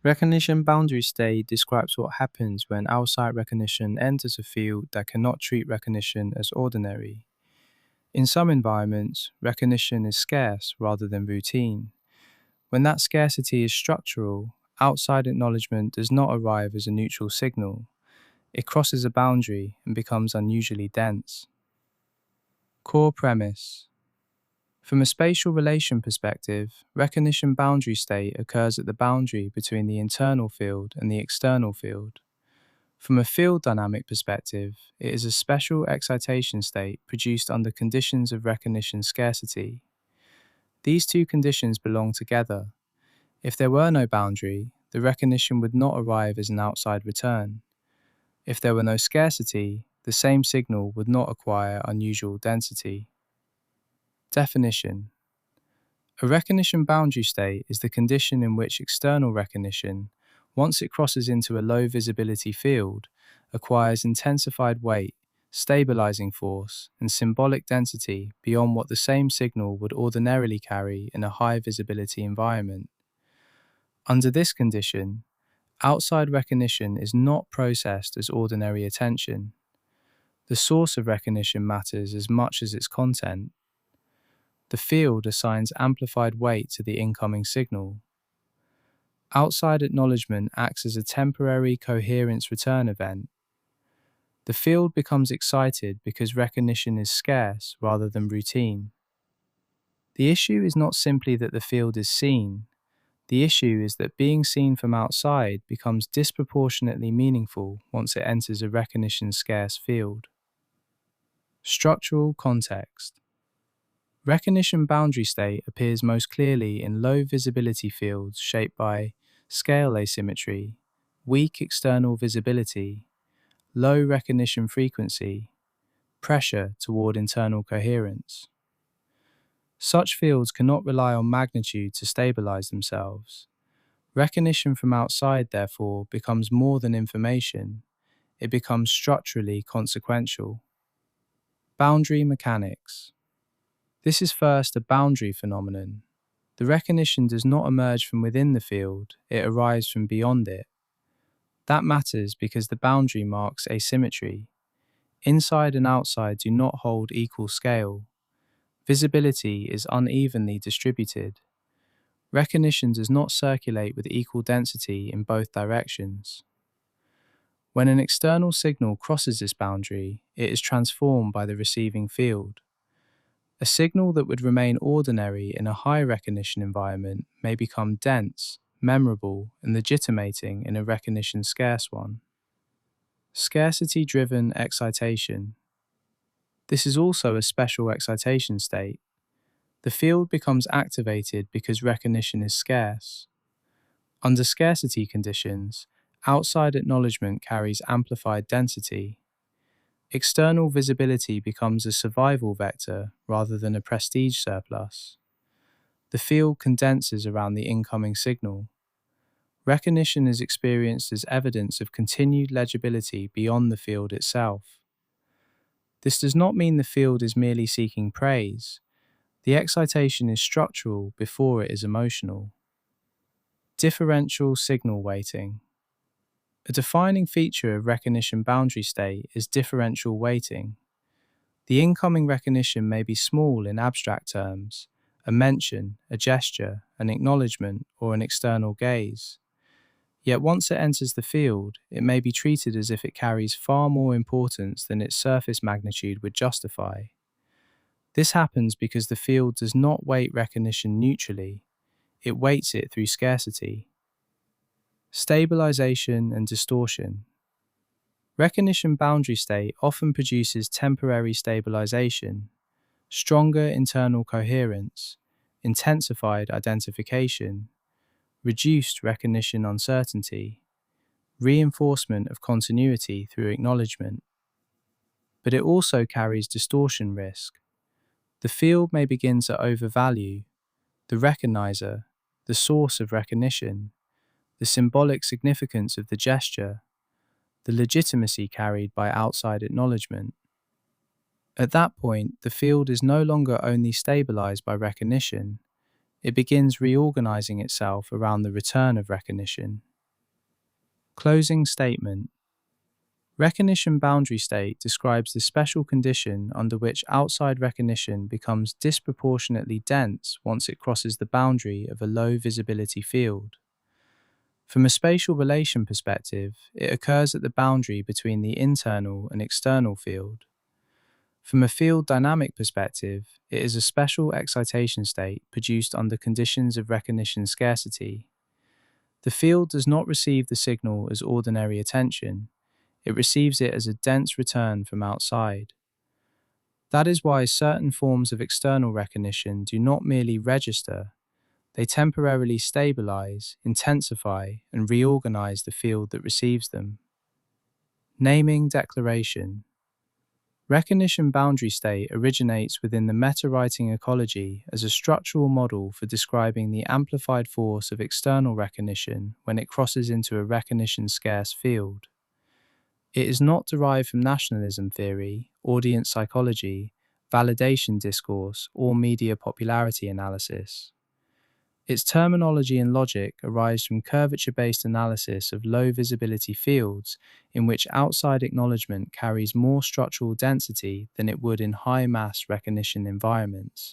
Recognition boundary state describes what happens when outside recognition enters a field that cannot treat recognition as ordinary. In some environments, recognition is scarce rather than routine. When that scarcity is structural, outside acknowledgement does not arrive as a neutral signal. It crosses a boundary and becomes unusually dense. Core premise. From a spatial relation perspective, recognition boundary state occurs at the boundary between the internal field and the external field. From a field dynamic perspective, it is a special excitation state produced under conditions of recognition scarcity. These two conditions belong together. If there were no boundary, the recognition would not arrive as an outside return. If there were no scarcity, the same signal would not acquire unusual density. Definition. A recognition boundary state is the condition in which external recognition, once it crosses into a low visibility field, acquires intensified weight, stabilizing force, and symbolic density beyond what the same signal would ordinarily carry in a high visibility environment. Under this condition, outside recognition is not processed as ordinary attention. The source of recognition matters as much as its content. The field assigns amplified weight to the incoming signal. Outside acknowledgement acts as a temporary coherence return event. The field becomes excited because recognition is scarce rather than routine. The issue is not simply that the field is seen. The issue is that being seen from outside becomes disproportionately meaningful once it enters a recognition-scarce field. Structural context. Recognition boundary state appears most clearly in low visibility fields shaped by scale asymmetry, weak external visibility, low recognition frequency, pressure toward internal coherence. Such fields cannot rely on magnitude to stabilize themselves. Recognition from outside, therefore, becomes more than information. It becomes structurally consequential. Boundary mechanics. This is first a boundary phenomenon. The recognition does not emerge from within the field, it arrives from beyond it. That matters because the boundary marks asymmetry. Inside and outside do not hold equal scale. Visibility is unevenly distributed. Recognition does not circulate with equal density in both directions. When an external signal crosses this boundary, it is transformed by the receiving field. A signal that would remain ordinary in a high recognition environment may become dense, memorable, and legitimating in a recognition-scarce one. Scarcity-driven excitation. This is also a special excitation state. The field becomes activated because recognition is scarce. Under scarcity conditions, outside acknowledgement carries amplified density. External visibility becomes a survival vector rather than a prestige surplus. The field condenses around the incoming signal. Recognition is experienced as evidence of continued legibility beyond the field itself. This does not mean the field is merely seeking praise. The excitation is structural before it is emotional. Differential signal weighting. A defining feature of recognition boundary state is differential weighting. The incoming recognition may be small in abstract terms, a mention, a gesture, an acknowledgement, or an external gaze. Yet once it enters the field, it may be treated as if it carries far more importance than its surface magnitude would justify. This happens because the field does not weight recognition neutrally, it weights it through scarcity. Stabilization and distortion. Recognition boundary state often produces temporary stabilization, stronger internal coherence, intensified identification, reduced recognition uncertainty, reinforcement of continuity through acknowledgement. But it also carries distortion risk. The field may begin to overvalue the recognizer, the source of recognition, the symbolic significance of the gesture, the legitimacy carried by outside acknowledgement. At that point, the field is no longer only stabilized by recognition, it begins reorganizing itself around the return of recognition. Closing statement. Recognition boundary state describes the special condition under which outside recognition becomes disproportionately dense once it crosses the boundary of a low visibility field. From a spatial relation perspective, it occurs at the boundary between the internal and external field. From a field dynamic perspective, it is a special excitation state produced under conditions of recognition scarcity. The field does not receive the signal as ordinary attention, it receives it as a dense return from outside. That is why certain forms of external recognition do not merely register, they temporarily stabilize, intensify, and reorganize the field that receives them. Naming declaration. Recognition boundary state originates within the meta-writing ecology as a structural model for describing the amplified force of external recognition when it crosses into a recognition-scarce field. It is not derived from nationalism theory, audience psychology, validation discourse, or media popularity analysis. Its terminology and logic arise from curvature-based analysis of low visibility fields in which outside acknowledgement carries more structural density than it would in high mass recognition environments.